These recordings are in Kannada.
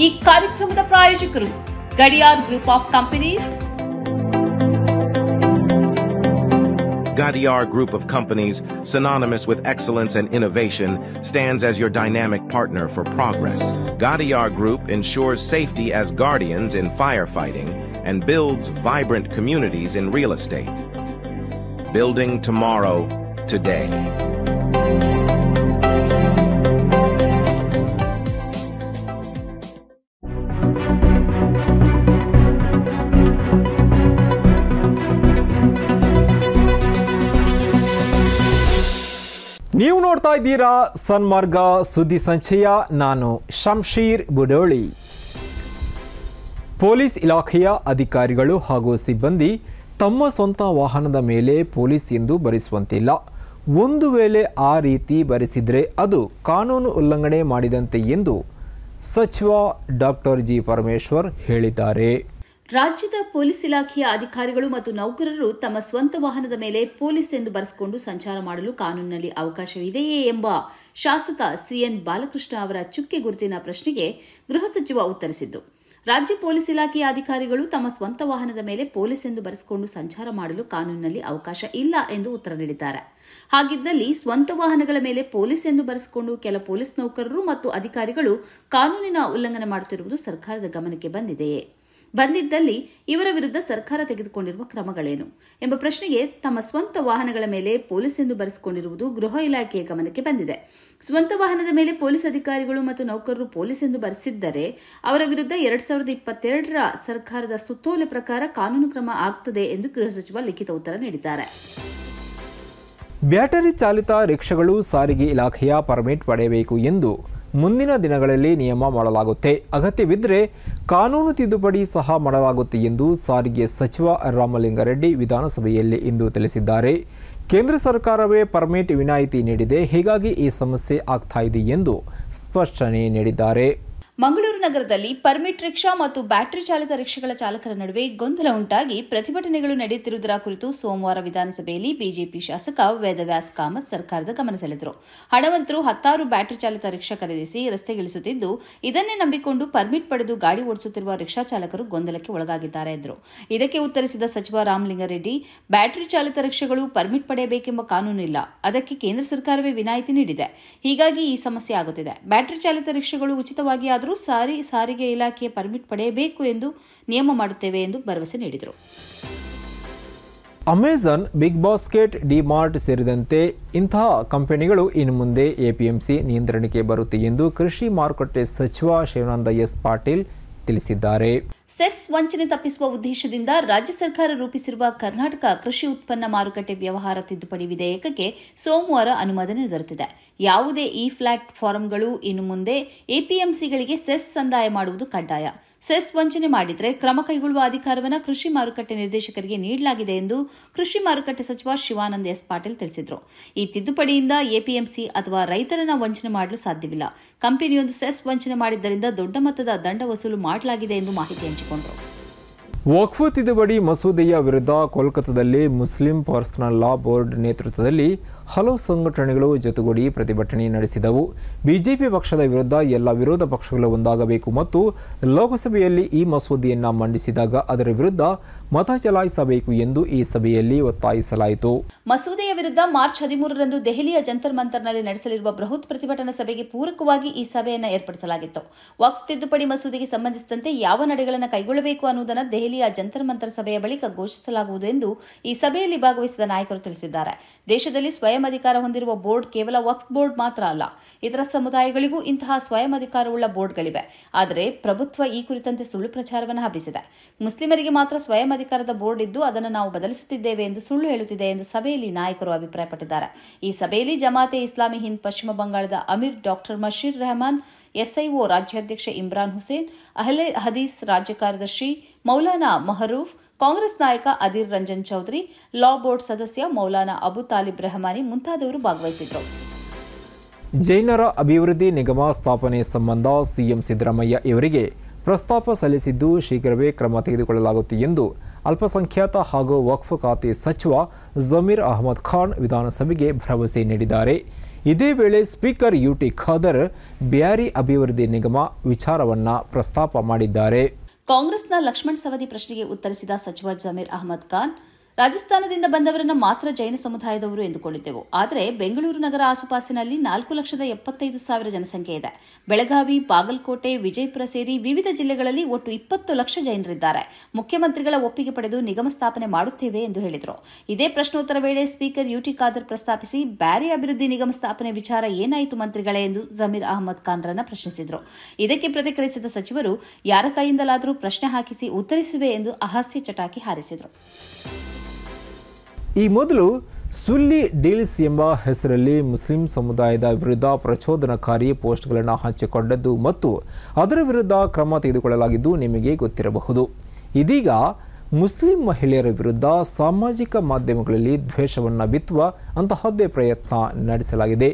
ಈ ಕಾರ್ಯಕ್ರಮದ ಪ್ರಾಯೋಜಕರು Gadiyar group of companies. Gadiar Group of Companies, synonymous with excellence and innovation, stands as your dynamic partner for progress. Gadiar Group ensures safety as guardians in firefighting and builds vibrant communities in real estate. Building tomorrow, today. ನೀವು ನೋಡ್ತಾ ಇದ್ದೀರಾ ಸನ್ಮಾರ್ಗ ಸುದ್ದಿ ಸಂಚಯ. ನಾನು ಶಂಶೀರ್ ಬುಡೋಳಿ. ಪೊಲೀಸ್ ಇಲಾಖೆಯ ಅಧಿಕಾರಿಗಳು ಹಾಗೂ ಸಿಬ್ಬಂದಿ ತಮ್ಮ ಸ್ವಂತ ವಾಹನದ ಮೇಲೆ ಪೊಲೀಸ್ ಎಂದು ಬರೆಸುವಂತಿಲ್ಲ. ಒಂದು ವೇಳೆ ಆ ರೀತಿ ಬರೆಸಿದರೆ ಅದು ಕಾನೂನು ಉಲ್ಲಂಘನೆ ಮಾಡಿದಂತೆ ಎಂದು ಸಚಿವ ಡಾಕ್ಟರ್ ಜಿ ಪರಮೇಶ್ವರ್ ಹೇಳಿದ್ದಾರೆ. ರಾಜ್ಯದ ಪೊಲೀಸ್ ಇಲಾಖೆಯ ಅಧಿಕಾರಿಗಳು ಮತ್ತು ನೌಕರರು ತಮ್ಮ ಸ್ವಂತ ವಾಹನದ ಮೇಲೆ ಪೊಲೀಸ್ ಎಂದು ಬರೆಸಿಕೊಂಡು ಸಂಚಾರ ಮಾಡಲು ಕಾನೂನಿನಲ್ಲಿ ಅವಕಾಶವಿದೆಯೇ ಎಂಬ ಶಾಸಕ ಸಿಎನ್ ಬಾಲಕೃಷ್ಣ ಅವರ ಚುಕ್ಕೆ ಗುರುತಿನ ಪ್ರಶ್ನೆಗೆ ಗೃಹ ಸಚಿವ ಉತ್ತರಿಸಿದ್ದು, ರಾಜ್ಯ ಪೊಲೀಸ್ ಇಲಾಖೆಯ ಅಧಿಕಾರಿಗಳು ತಮ್ಮ ಸ್ವಂತ ವಾಹನದ ಮೇಲೆ ಪೊಲೀಸ್ ಎಂದು ಬರೆಸಿಕೊಂಡು ಸಂಚಾರ ಮಾಡಲು ಕಾನೂನಿನಲ್ಲಿ ಅವಕಾಶ ಇಲ್ಲ ಎಂದು ಉತ್ತರ ನೀಡಿದ್ದಾರೆ. ಹಾಗಿದ್ದಲ್ಲಿ ಸ್ವಂತ ವಾಹನಗಳ ಮೇಲೆ ಪೊಲೀಸ್ ಎಂದು ಬರೆಸಿಕೊಂಡು ಕೆಲ ಪೊಲೀಸ್ ನೌಕರರು ಮತ್ತು ಅಧಿಕಾರಿಗಳು ಕಾನೂನಿನ ಉಲ್ಲಂಘನೆ ಮಾಡುತ್ತಿರುವುದು ಸರ್ಕಾರದ ಗಮನಕ್ಕೆ ಬಂದಿದ್ದಲ್ಲಿ ಇವರ ವಿರುದ್ಧ ಸರ್ಕಾರ ತೆಗೆದುಕೊಂಡಿರುವ ಕ್ರಮಗಳೇನು ಎಂಬ ಪ್ರಶ್ನೆಗೆ ತಮ್ಮ ಸ್ವಂತ ವಾಹನಗಳ ಮೇಲೆ ಪೊಲೀಸ್ ಎಂದು ಬರೆಸಿಕೊಂಡಿರುವುದು ಗೃಹ ಇಲಾಖೆಯ ಗಮನಕ್ಕೆ ಬಂದಿದೆ. ಸ್ವಂತ ವಾಹನದ ಮೇಲೆ ಪೊಲೀಸ್ ಅಧಿಕಾರಿಗಳು ಮತ್ತು ನೌಕರರು ಪೊಲೀಸ್ ಎಂದು ಬರೆಸಿದ್ದರೆ ಅವರ ವಿರುದ್ಧ 2022ರ ಸರ್ಕಾರದ ಸುತ್ತೋಲೆ ಪ್ರಕಾರ ಕಾನೂನು ಕ್ರಮ ಆಗ್ತದೆ ಎಂದು ಗೃಹ ಸಚಿವ ಲಿಖಿತ ಉತ್ತರ ನೀಡಿದ್ದಾರೆ. ಬ್ಯಾಟರಿ ಚಾಲಿತ ರಿಕ್ಷಾಗಳು ಸಾರಿಗೆ ಇಲಾಖೆಯ ಪರ್ಮಿಟ್ ಪಡೆಯಬೇಕು ಎಂದು ಮುಂದಿನ ದಿನಗಳಲ್ಲಿ ನಿಯಮ ಮಾಡಲಾಗುತ್ತೆ. ಅಗತ್ಯವಿದ್ದರೆ ಕಾನೂನು ತಿದ್ದುಪಡಿ ಸಹ ಮಾಡಲಾಗುತ್ತೆ ಎಂದು ಸಾರಿಗೆ ಸಚಿವ ರಾಮಲಿಂಗಾರೆಡ್ಡಿ ವಿಧಾನಸಭೆಯಲ್ಲಿ ಇಂದು ತಿಳಿಸಿದ್ದಾರೆ. ಕೇಂದ್ರ ಸರ್ಕಾರವೇ ಪರ್ಮಿಟ್ ವಿನಾಯಿತಿ ನೀಡಿದೆ, ಹೀಗಾಗಿ ಈ ಸಮಸ್ಯೆ ಆಗ್ತಾ ಇದೆ ಎಂದು ಸ್ಪಷ್ಟನೆ ನೀಡಿದ್ದಾರೆ. ಮಂಗಳೂರು ನಗರದಲ್ಲಿ ಪರ್ಮಿಟ್ ರಿಕ್ಷಾ ಮತ್ತು ಬ್ಯಾಟರಿ ಚಾಲಿತ ರಿಕ್ಷಾಗಳ ಚಾಲಕರ ನಡುವೆ ಗೊಂದಲ ಉಂಟಾಗಿ ಪ್ರತಿಭಟನೆಗಳು ನಡೆಯುತ್ತಿರುವುದರ ಕುರಿತು ಸೋಮವಾರ ವಿಧಾನಸಭೆಯಲ್ಲಿ ಬಿಜೆಪಿ ಶಾಸಕ ವೇದವ್ಯಾಸ್ ಕಾಮತ್ ಸರ್ಕಾರದ ಗಮನ ಸೆಳೆದರು. ಹಣವಂತರು 10 ಬ್ಯಾಟರಿ ಚಾಲಿತ ರಿಕ್ಷಾ ಖರೀದಿಸಿ ರಸ್ತೆಗಿಳಿಸುತ್ತಿದ್ದು, ಇದನ್ನೇ ನಂಬಿಕೊಂಡು ಪರ್ಮಿಟ್ ಪಡೆದು ಗಾಡಿ ಓಡಿಸುತ್ತಿರುವ ರಿಕ್ಷಾ ಚಾಲಕರು ಗೊಂದಲಕ್ಕೆ ಒಳಗಾಗಿದ್ದಾರೆ ಎಂದರು. ಇದಕ್ಕೆ ಉತ್ತರಿಸಿದ ಸಚಿವ ರಾಮಲಿಂಗಾರೆಡ್ಡಿ, ಬ್ಯಾಟರಿ ಚಾಲಿತ ರಿಕ್ಷಾಗಳು ಪರ್ಮಿಟ್ ಪಡೆಯಬೇಕೆಂಬ ಕಾನೂನಿಲ್ಲ, ಅದಕ್ಕೆ ಕೇಂದ್ರ ಸರ್ಕಾರವೇ ವಿನಾಯಿತಿ ನೀಡಿದೆ, ಹೀಗಾಗಿ ಈ ಸಮಸ್ಯೆ ಆಗುತ್ತಿದೆ. ಬ್ಯಾಟರಿ ಚಾಲಿತ ರಿಕ್ಷಾಗಳು ಉಚಿತವಾಗಿ ಆದರೂ ಸಾರಿಗೆ ಇಲಾಖೆಯ ಪರ್ಮಿಟ್ ಪಡೆಯಬೇಕು ಎಂದು ನಿಯಮ ಮಾಡುತ್ತೇವೆ ಎಂದು ಭರವಸೆ ನೀಡಿದರು. ಅಮೆಜಾನ್, ಬಿಗ್ ಬಾಸ್ಕೆಟ್, ಡಿಮಾರ್ಟ್ ಸೇರಿದಂತೆ ಇಂತಹ ಕಂಪನಿಗಳು ಇನ್ನು ಮುಂದೆ ಎಪಿಎಂಸಿ ನಿಯಂತ್ರಣಕ್ಕೆ ಬರುತ್ತೆ ಎಂದು ಕೃಷಿ ಮಾರುಕಟ್ಟೆ ಸಚಿವ ಶಿವಾನಂದ ಎಸ್ ಪಾಟೀಲ್ ತಿಳಿಸಿದ್ದಾರೆ. ಸೆಸ್ ವಂಚನೆ ತಪ್ಪಿಸುವ ಉದ್ದೇಶದಿಂದ ರಾಜ್ಯ ಸರ್ಕಾರ ರೂಪಿಸಿರುವ ಕರ್ನಾಟಕ ಕೃಷಿ ಉತ್ಪನ್ನ ಮಾರುಕಟ್ಟೆ ವ್ಯವಹಾರ ತಿದ್ದುಪಡಿ ವಿಧೇಯಕಕ್ಕೆ ಸೋಮವಾರ ಅನುಮೋದನೆ ದೊರೆತಿದೆ. ಯಾವುದೇ ಇ ಪ್ಲಾಟ್ಫಾರ್ಮ್ಗಳು ಇನ್ನು ಮುಂದೆ ಎಪಿಎಂಸಿಗಳಿಗೆ ಸೆಸ್ ಸಂದಾಯ ಮಾಡುವುದು ಕಡ್ಡಾಯ. ಸೆಸ್ ವಂಚನೆ ಮಾಡಿದರೆ ಕ್ರಮ ಕೈಗೊಳ್ಳುವ ಅಧಿಕಾರವನ್ನು ಕೃಷಿ ಮಾರುಕಟ್ಟೆ ನಿರ್ದೇಶಕರಿಗೆ ನೀಡಲಾಗಿದೆ ಎಂದು ಕೃಷಿ ಮಾರುಕಟ್ಟೆ ಸಚಿವ ಶಿವಾನಂದ ಎಸ್ ಪಾಟೀಲ್ ತಿಳಿಸಿದರು. ಈ ತಿದ್ದುಪಡಿಯಿಂದ ಎಪಿಎಂಸಿ ಅಥವಾ ರೈತರನ್ನ ವಂಚನೆ ಮಾಡಲು ಸಾಧ್ಯವಿಲ್ಲ. ಕಂಪನಿಯೊಂದು ಸೆಸ್ ವಂಚನೆ ಮಾಡಿದ್ದರಿಂದ ದೊಡ್ಡ ಮೊತ್ತದ ದಂಡ ವಸೂಲು ಮಾಡಲಾಗಿದೆ ಎಂದು ಮಾಹಿತಿ ಹಂಚಿಕೊಂಡರು. ವಕ್ಫ್ ತಿದ್ದುಪಡಿ ಮಸೂದೆಯ ವಿರುದ್ಧ ಕೋಲ್ಕತ್ತಾದಲ್ಲಿ ಮುಸ್ಲಿಂ ಪರ್ಸನಲ್ ಲಾ ಬೋರ್ಡ್ ನೇತೃತ್ವದಲ್ಲಿ ಹಲವು ಸಂಘಟನೆಗಳು ಜೊತೆಗೂಡಿ ಪ್ರತಿಭಟನೆ ನಡೆಸಿದವು. ಬಿಜೆಪಿ ಪಕ್ಷದ ವಿರುದ್ಧ ಎಲ್ಲ ವಿರೋಧ ಪಕ್ಷಗಳು ಒಂದಾಗಬೇಕು ಮತ್ತು ಲೋಕಸಭೆಯಲ್ಲಿ ಈ ಮಸೂದೆಯನ್ನು ಮಂಡಿಸಿದಾಗ ಅದರ ವಿರುದ್ಧ ಮತ ಚಲಾಯಿಸಬೇಕು ಎಂದು ಈ ಸಭೆಯಲ್ಲಿ ಒತ್ತಾಯಿಸಲಾಯಿತು. ಮಸೂದೆಯ ವಿರುದ್ಧ ಮಾರ್ಚ್ 13ರಂದು ದೆಹಲಿಯ ಜಂತರ್ ಮಂತರ್ನಲ್ಲಿ ನಡೆಸಲಿರುವ ಬೃಹತ್ ಪ್ರತಿಭಟನಾ ಸಭೆಗೆ ಪೂರಕವಾಗಿ ಈ ಸಭೆಯನ್ನು ಏರ್ಪಡಿಸಲಾಗಿತ್ತು. ವಕ್ಫ್ ತಿದ್ದುಪಡಿ ಮಸೂದೆಗೆ ಸಂಬಂಧಿಸಿದಂತೆ ಯಾವ ನಡೆಗಳನ್ನು ಕೈಗೊಳ್ಳಬೇಕು ಅನ್ನುವುದನ್ನು ದೆಹಲಿಯ ಜಂತರ್ ಮಂತರ್ ಸಭೆಯ ಬಳಿಕ ಘೋಷಿಸಲಾಗುವುದು ಎಂದು ಈ ಸಭೆಯಲ್ಲಿ ಭಾಗವಹಿಸಿದ ನಾಯಕರು ತಿಳಿಸಿದ್ದಾರೆ. ದೇಶದಲ್ಲಿ ಸ್ವಯಂ ಅಧಿಕಾರ ಹೊಂದಿರುವ ಬೋರ್ಡ್ ಕೇವಲ ವಕ್ಫ್ ಬೋರ್ಡ್ ಮಾತ್ರ ಅಲ್ಲ, ಇತರ ಸಮುದಾಯಗಳಿಗೂ ಇಂತಹ ಸ್ವಯಂ ಅಧಿಕಾರವುಳ್ಳ ಬೋರ್ಡ್ಗಳಿವೆ. ಆದರೆ ಪ್ರಭುತ್ವ ಈ ಕುರಿತಂತೆ ಸುಳ್ಳು ಪ್ರಚಾರವನ್ನು ಹಬ್ಬಿಸಿದೆ. ಮುಸ್ಲಿಮರಿಗೆ ಮಾತ್ರ ಸ್ವಯಂ ಅಧಿಕಾರದ ಬೋರ್ಡ್ ಇದ್ದು ಅದನ್ನು ನಾವು ಬದಲಿಸುತ್ತಿದ್ದೇವೆ ಎಂದು ಸುಳ್ಳು ಹೇಳುತ್ತಿದೆ ಎಂದು ಸಭೆಯಲ್ಲಿ ನಾಯಕರು ಅಭಿಪ್ರಾಯಪಟ್ಟಿದ್ದಾರೆ. ಈ ಸಭೆಯಲ್ಲಿ ಜಮಾತೆ ಇಸ್ಲಾಮಿ ಹಿಂದ್ ಪಶ್ಚಿಮ ಬಂಗಾಳದ ಅಮೀರ್ ಡಾಕ್ಟರ್ ಮಶೀರ್ ರೆಹಮಾನ್, ಎಸ್ಐಒ ರಾಜ್ಯಾಧ್ಯಕ್ಷ ಇಮ್ರಾನ್ ಹುಸೇನ್, ಅಹ್ಲೆ ಹದೀಸ್ ರಾಜ್ಯ ಕಾರ್ಯದರ್ಶಿ ಮೌಲಾನಾ ಮಹರೂಫ್, ಕಾಂಗ್ರೆಸ್ ನಾಯಕ ಅಧೀರ್ ರಂಜನ್ ಚೌಧರಿ, ಲಾ ಬೋರ್ಡ್ ಸದಸ್ಯ ಮೌಲಾನಾ ಅಬು ತಾಲಿಬ್ ರೆಹಮಾನಿ ಮುಂತಾದವರು ಭಾಗವಹಿಸಿದರು. ಜೈನರ ಅಭಿವೃದ್ಧಿ ನಿಗಮ ಸ್ಥಾಪನೆ ಸಂಬಂಧ ಸಿಎಂ ಸಿದ್ದರಾಮಯ್ಯ ಇವರಿಗೆ ಪ್ರಸ್ತಾಪ ಸಲ್ಲಿಸಿದ್ದು ಶೀಘ್ರವೇ ಕ್ರಮ ತೆಗೆದುಕೊಳ್ಳಲಾಗುತ್ತೆ ಎಂದು ಅಲ್ಪಸಂಖ್ಯಾತ ಹಾಗೂ ವಕ್ಫ್ ಖಾತೆ ಸಚಿವ ಜಮೀರ್ ಅಹಮದ್ ಖಾನ್ ವಿಧಾನಸಭೆಗೆ ಭರವಸೆ ನೀಡಿದ್ದಾರೆ. ಇದೇ ವೇಳೆ ಸ್ಪೀಕರ್ ಯುಟಿ ಖಾದರ್ ಬ್ಯಾರಿ ಅಭಿವೃದ್ಧಿ ನಿಗಮ ವಿಚಾರವನ್ನು ಪ್ರಸ್ತಾಪ ಮಾಡಿದ್ದಾರೆ. ಕಾಂಗ್ರೆಸ್ನ ಲಕ್ಷ್ಮಣ್ ಸವದಿ ಪ್ರಶ್ನೆಗೆ ಉತ್ತರಿಸಿದ ಸಚಿವ ಜಮೀರ್ ಅಹಮದ್ ಖಾನ್, ರಾಜಸ್ಥಾನದಿಂದ ಬಂದವರನ್ನ ಮಾತ್ರ ಜೈನ ಸಮುದಾಯದವರು ಎಂದುಕೊಂಡಿದ್ದೆವು. ಆದರೆ ಬೆಂಗಳೂರು ನಗರ ಆಸುಪಾಸಿನಲ್ಲಿ 4,75,000 ಜನಸಂಖ್ಯೆ ಇದೆ. ಬೆಳಗಾವಿ, ಬಾಗಲಕೋಟೆ, ವಿಜಯಪುರ ಸೇರಿ ವಿವಿಧ ಜಿಲ್ಲೆಗಳಲ್ಲಿ ಒಟ್ಟು 20 ಲಕ್ಷ ಜೈನರಿದ್ದಾರೆ. ಮುಖ್ಯಮಂತ್ರಿಗಳ ಒಪ್ಪಿಗೆ ಪಡೆದು ನಿಗಮ ಸ್ಥಾಪನೆ ಮಾಡುತ್ತೇವೆ ಎಂದು ಹೇಳಿದರು. ಇದೇ ಪ್ರಶ್ನೋತ್ತರ ವೇಳೆ ಸ್ಪೀಕರ್ ಯುಟಿ ಖಾದರ್ ಪ್ರಸ್ತಾಪಿಸಿ ಬ್ಯಾರಿ ಅಭಿವೃದ್ಧಿ ನಿಗಮ ಸ್ಥಾಪನೆ ವಿಚಾರ ಏನಾಯಿತು ಮಂತ್ರಿಗಳೇ ಎಂದು ಜಮೀರ್ ಅಹಮದ್ ಖಾನ್ರನ್ನ ಪ್ರಶ್ನಿಸಿದರು. ಇದಕ್ಕೆ ಪ್ರತಿಕ್ರಿಯಿಸಿದ ಸಚಿವರು, ಯಾರ ಕೈಯಿಂದಲಾದರೂ ಪ್ರಶ್ನೆ ಹಾಕಿಸಿ ಉತ್ತರಿಸುವೆ ಎಂದು ಅಹಾಸ್ಯ ಚಟಾಕಿ ಹಾರಿಸಿದರು. ಈ ಮೊದಲು ಸುಲ್ಲಿ ಡೀಲ್ಸ್ ಎಂಬ ಹೆಸರಲ್ಲಿ ಮುಸ್ಲಿಂ ಸಮುದಾಯದ ವಿರುದ್ಧ ಪ್ರಚೋದನಕಾರಿ ಪೋಸ್ಟ್ಗಳನ್ನು ಹಂಚಿಕೊಂಡದ್ದು ಮತ್ತು ಅದರ ವಿರುದ್ಧ ಕ್ರಮ ತೆಗೆದುಕೊಳ್ಳಲಾಗಿದ್ದು ನಿಮಗೆ ಗೊತ್ತಿರಬಹುದು. ಇದೀಗ ಮುಸ್ಲಿಂ ಮಹಿಳೆಯರ ವಿರುದ್ಧ ಸಾಮಾಜಿಕ ಮಾಧ್ಯಮಗಳಲ್ಲಿ ದ್ವೇಷವನ್ನು ಬಿತ್ತುವ ಅಂತಹದ್ದೇ ಪ್ರಯತ್ನ ನಡೆಸಲಾಗಿದೆ.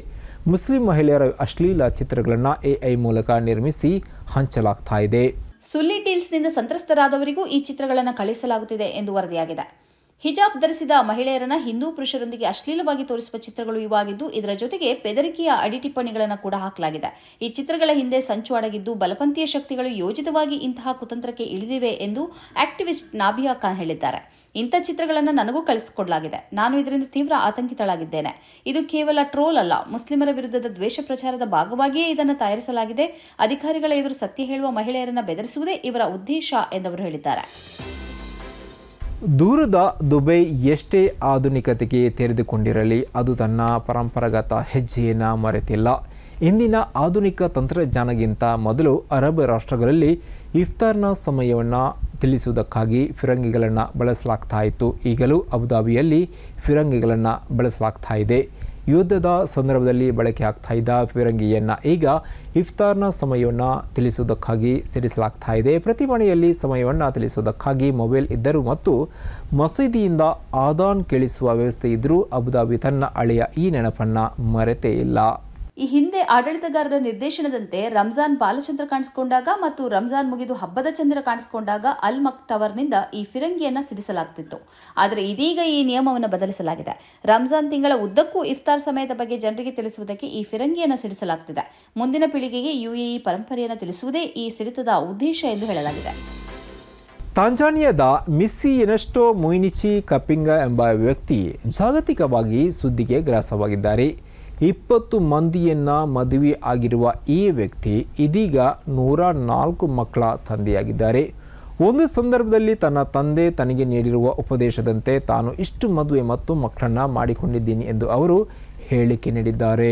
ಮುಸ್ಲಿಂ ಮಹಿಳೆಯರ ಅಶ್ಲೀಲ ಚಿತ್ರಗಳನ್ನು ಎಐ ಮೂಲಕ ನಿರ್ಮಿಸಿ ಹಂಚಲಾಗ್ತಾ ಇದೆ. ಸುಲ್ಲಿ ಡೀಲ್ಸ್ನಿಂದ ಸಂತ್ರಸ್ತರಾದವರಿಗೂ ಈ ಚಿತ್ರಗಳನ್ನು ಕಳುಹಿಸಲಾಗುತ್ತಿದೆ ಎಂದು ವರದಿಯಾಗಿದೆ. ಹಿಜಾಬ್ ಧರಿಸಿದ ಮಹಿಳೆಯರನ್ನ ಹಿಂದೂ ಪುರುಷರೊಂದಿಗೆ ಅಶ್ಲೀಲವಾಗಿ ತೋರಿಸುವ ಚಿತ್ರಗಳು ಇವಾಗಿದ್ದು, ಇದರ ಜೊತೆಗೆ ಬೆದರಿಕೆಯ ಅಡಿಟಿಪ್ಪಣಿಗಳನ್ನು ಕೂಡ ಹಾಕಲಾಗಿದೆ. ಈ ಚಿತ್ರಗಳ ಹಿಂದೆ ಸಂಚು ಅಡಗಿದ್ದು ಬಲಪಂಥೀಯ ಶಕ್ತಿಗಳು ಯೋಜಿತವಾಗಿ ಇಂತಹ ಕುತಂತ್ರಕ್ಕೆ ಇಳಿದಿವೆ ಎಂದು ಆಕ್ಟಿವಿಸ್ಟ್ ನಾಬಿಯಾ ಖಾನ್ ಹೇಳಿದ್ದಾರೆ. ಇಂಥ ಚಿತ್ರಗಳನ್ನು ನನಗೂ ಕಳಿಸಿಕೊಡಲಾಗಿದೆ. ನಾನು ಇದರಿಂದ ತೀವ್ರ ಆತಂಕಿತಳಾಗಿದ್ದೇನೆ. ಇದು ಕೇವಲ ಟ್ರೋಲ್ ಅಲ್ಲ, ಮುಸ್ಲಿಮರ ವಿರುದ್ಧದ ದ್ವೇಷ ಪ್ರಚಾರದ ಭಾಗವಾಗಿಯೇ ಇದನ್ನು ತಯಾರಿಸಲಾಗಿದೆ. ಅಧಿಕಾರಿಗಳ ಎದುರು ಸತ್ಯ ಹೇಳುವ ಮಹಿಳೆಯರನ್ನ ಬೆದರಿಸುವುದೇ ಇವರ ಉದ್ದೇಶ ಎಂದವರು ಹೇಳಿದ್ದಾರೆ. ದೂರದ ದುಬೈ ಎಷ್ಟೇ ಆಧುನಿಕತೆಗೆ ತೆರೆದುಕೊಂಡಿರಲಿ ಅದು ತನ್ನ ಪರಂಪರಾಗತ ಹೆಜ್ಜೆಯನ್ನು ಮರೆತಿಲ್ಲ. ಇಂದಿನ ಆಧುನಿಕ ತಂತ್ರಜ್ಞಾನಗಿಂತ ಮೊದಲು ಅರಬ್ ರಾಷ್ಟ್ರಗಳಲ್ಲಿ ಇಫ್ತಾರ್ನ ಸಮಯವನ್ನು ತಿಳಿಸುವುದಕ್ಕಾಗಿ ಫಿರಂಗಿಗಳನ್ನು ಬಳಸಲಾಗ್ತಾ ಇತ್ತು. ಈಗಲೂ ಅಬುಧಾಬಿಯಲ್ಲಿ ಫಿರಂಗಿಗಳನ್ನು ಬಳಸಲಾಗ್ತಾ ಇದೆ. ಯುದ್ಧದ ಸಂದರ್ಭದಲ್ಲಿ ಬಳಕೆ ಆಗ್ತಾ ಇದ್ದ ಫಿರಂಗಿಯನ್ನು ಈಗ ಇಫ್ತಾರ್ನ ಸಮಯವನ್ನು ತಿಳಿಸುವುದಕ್ಕಾಗಿ ಸಿಡಿಸಲಾಗ್ತಾ ಇದೆ. ಪ್ರತಿ ಮನೆಯಲ್ಲಿ ಸಮಯವನ್ನು ತಿಳಿಸುವುದಕ್ಕಾಗಿ ಮೊಬೈಲ್ ಇದ್ದರೂ ಮತ್ತು ಮಸೀದಿಯಿಂದ ಆದಾನ್ ಕೇಳಿಸುವ ವ್ಯವಸ್ಥೆ ಇದ್ದರೂ ಅಬುಧಾಬಿ ತನ್ನ ಹಳೆಯ ಈ ನೆನಪನ್ನು ಮರೆತೇ ಇಲ್ಲ. ಈ ಹಿಂದೆ ಆಡಳಿತಗಾರರ ನಿರ್ದೇಶನದಂತೆ ರಂಜಾನ್ ಬಾಲಚಂದ್ರ ಕಾಣಿಸಿಕೊಂಡಾಗ ಮತ್ತು ರಂಜಾನ್ ಮುಗಿದು ಹಬ್ಬದ ಚಂದ್ರ ಕಾಣಿಸಿಕೊಂಡಾಗ ಅಲ್ ಮಕ್ ಟವರ್ನಿಂದ ಈ ಫಿರಂಗಿಯನ್ನು ಸಿಡಿಸಲಾಗ್ತಿತ್ತು. ಆದರೆ ಇದೀಗ ಈ ನಿಯಮವನ್ನು ಬದಲಿಸಲಾಗಿದೆ. ರಂಜಾನ್ ತಿಂಗಳ ಉದ್ದಕ್ಕೂ ಇಫ್ತಾರ್ ಸಮಯದ ಬಗ್ಗೆ ಜನರಿಗೆ ತಿಳಿಸುವುದಕ್ಕೆ ಈ ಫಿರಂಗಿಯನ್ನು ಸಿಡಿಸಲಾಗ್ತಿದೆ. ಮುಂದಿನ ಪೀಳಿಗೆಗೆ ಯುಎಇ ಪರಂಪರೆಯನ್ನು ತಿಳಿಸುವುದೇ ಈ ಸಿಡಿತದ ಉದ್ದೇಶ ಎಂದು ಹೇಳಲಾಗಿದೆ. ತಾಂಜಾನಿಯಾದ ಮಿಸ್ಸಿ ಎನಸ್ಟೋ ಮೊಯ್ನಿಚಿ ಕಪಿಂಗ ಎಂಬ ವ್ಯಕ್ತಿ ಜಾಗತಿಕವಾಗಿ ಸುದ್ದಿಗೆ ಗ್ರಾಸವಾಗಿದ್ದಾರೆ. 20 ಮಂದಿಯನ್ನ ಮದುವೆ ಆಗಿರುವ ಈ ವ್ಯಕ್ತಿ ಇದೀಗ 104 ಮಕ್ಕಳ ತಂದೆಯಾಗಿದ್ದಾರೆ. ಒಂದು ಸಂದರ್ಭದಲ್ಲಿ ತನ್ನ ತಂದೆ ತನಗೆ ನೀಡಿರುವ ಉಪದೇಶದಂತೆ ತಾನು ಇಷ್ಟು ಮದುವೆ ಮತ್ತು ಮಕ್ಕಳನ್ನ ಮಾಡಿಕೊಂಡಿದ್ದೀನಿ ಎಂದು ಅವರು ಹೇಳಿಕೆ ನೀಡಿದ್ದಾರೆ.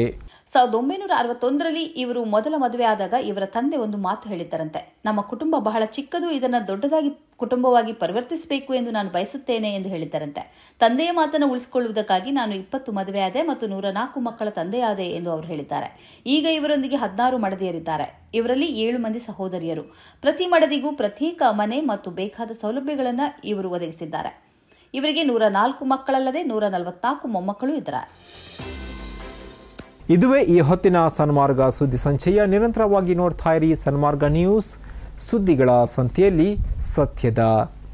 1961ರಲ್ಲಿ ಇವರು ಮೊದಲ ಮದುವೆ ಆದಾಗ ಇವರ ತಂದೆ ಒಂದು ಮಾತು ಹೇಳಿದ್ದರಂತೆ, ನಮ್ಮ ಕುಟುಂಬ ಬಹಳ ಚಿಕ್ಕದು, ಇದನ್ನು ದೊಡ್ಡದಾಗಿ ಕುಟುಂಬವಾಗಿ ಪರಿವರ್ತಿಸಬೇಕು ಎಂದು ನಾನು ಬಯಸುತ್ತೇನೆ ಎಂದು ಹೇಳಿದ್ದರಂತೆ. ತಂದೆಯ ಮಾತನ್ನು ಉಳಿಸಿಕೊಳ್ಳುವುದಕ್ಕಾಗಿ ನಾನು 20 ಮದುವೆಯಾದೆ ಮತ್ತು 104 ಮಕ್ಕಳ ತಂದೆಯಾದೆ ಎಂದು ಅವರು ಹೇಳಿದ್ದಾರೆ. ಈಗ ಇವರೊಂದಿಗೆ 16 ಮಡದಿಯರಿದ್ದಾರೆ. ಇವರಲ್ಲಿ 7 ಮಂದಿ ಸಹೋದರಿಯರು. ಪ್ರತಿ ಮಡದಿಗೂ ಪ್ರತ್ಯೇಕ ಮನೆ ಮತ್ತು ಬೇಕಾದ ಸೌಲಭ್ಯಗಳನ್ನು ಇವರು ಒದಗಿಸಿದ್ದಾರೆ. ಇವರಿಗೆ 104 ಮಕ್ಕಳಲ್ಲದೆ 144 ಮೊಮ್ಮಕ್ಕಳು ಇದ್ದಾರೆ. ಇದುವೇ ಈ ಹೊತ್ತಿನ ಸನ್ಮಾರ್ಗ ಸುದ್ದಿ ಸಂಚಯ. ನಿರಂತರವಾಗಿ ನೋಡ್ತಾ ಇರಿ ಸನ್ಮಾರ್ಗ ನ್ಯೂಸ್, ಸುದ್ದಿಗಳ ಸಂತೆಯಲ್ಲಿ ಸತ್ಯದ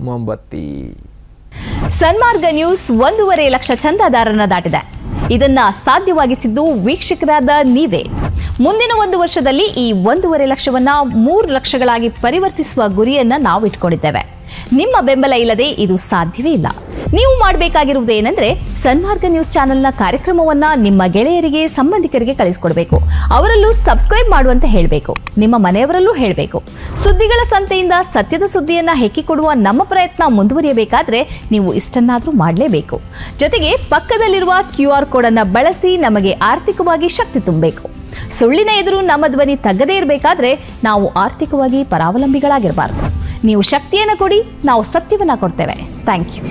ಮೊಂಬತ್ತಿ. ಸನ್ಮಾರ್ಗ ನ್ಯೂಸ್ 1.5 ಲಕ್ಷ ಚಂದಾದಾರರನ್ನ ದಾಟಿದೆ. ಇದನ್ನ ಸಾಧ್ಯವಾಗಿಸಿದ್ದು ವೀಕ್ಷಕರಾದ ನೀವೇ. ಮುಂದಿನ 1 ವರ್ಷದಲ್ಲಿ ಈ 1.5 ಲಕ್ಷವನ್ನ 3 ಲಕ್ಷಗಳಾಗಿ ಪರಿವರ್ತಿಸುವ ಗುರಿಯನ್ನ ನಾವು ಇಟ್ಕೊಂಡಿದ್ದೇವೆ. ನಿಮ್ಮ ಬೆಂಬಲ ಇಲ್ಲದೆ ಇದು ಸಾಧ್ಯವೇ ಇಲ್ಲ. ನೀವು ಮಾಡಬೇಕಾಗಿರುವುದು ಏನಂದ್ರೆ ಸನ್ಮಾರ್ಗ ನ್ಯೂಸ್ ಚಾನೆಲ್ನ ಕಾರ್ಯಕ್ರಮವನ್ನ ನಿಮ್ಮ ಗೆಳೆಯರಿಗೆ, ಸಂಬಂಧಿಕರಿಗೆ ಕಳಿಸಿಕೊಡಬೇಕು. ಅವರಲ್ಲೂ ಸಬ್ಸ್ಕ್ರೈಬ್ ಮಾಡುವಂತೆ ಹೇಳಬೇಕು. ನಿಮ್ಮ ಮನೆಯವರಲ್ಲೂ ಹೇಳಬೇಕು. ಸುದ್ದಿಗಳ ಸಂತೆಯಿಂದ ಸತ್ಯದ ಸುದ್ದಿಯನ್ನ ಹೆಕ್ಕಿಕೊಡುವ ನಮ್ಮ ಪ್ರಯತ್ನ ಮುಂದುವರಿಯಬೇಕಾದ್ರೆ ನೀವು ಇಷ್ಟನ್ನಾದರೂ ಮಾಡಲೇಬೇಕು. ಜೊತೆಗೆ ಪಕ್ಕದಲ್ಲಿರುವ QR ಕೋಡ್ ಅನ್ನು ಬಳಸಿ ನಮಗೆ ಆರ್ಥಿಕವಾಗಿ ಶಕ್ತಿ ತುಂಬಬೇಕು. ಸುಳ್ಳಿನ ಎದುರು ನಮ್ಮ ಧ್ವನಿ ತಗ್ಗದೇ ಇರಬೇಕಾದ್ರೆ ನಾವು ಆರ್ಥಿಕವಾಗಿ ಪರಾವಲಂಬಿಗಳಾಗಿರಬಾರದು. ನೀವು ಶಕ್ತಿಯನ್ನು ಕೊಡಿ, ನಾವು ಸತ್ಯವನ್ನ ಕೊಡ್ತೇವೆ. Thank you.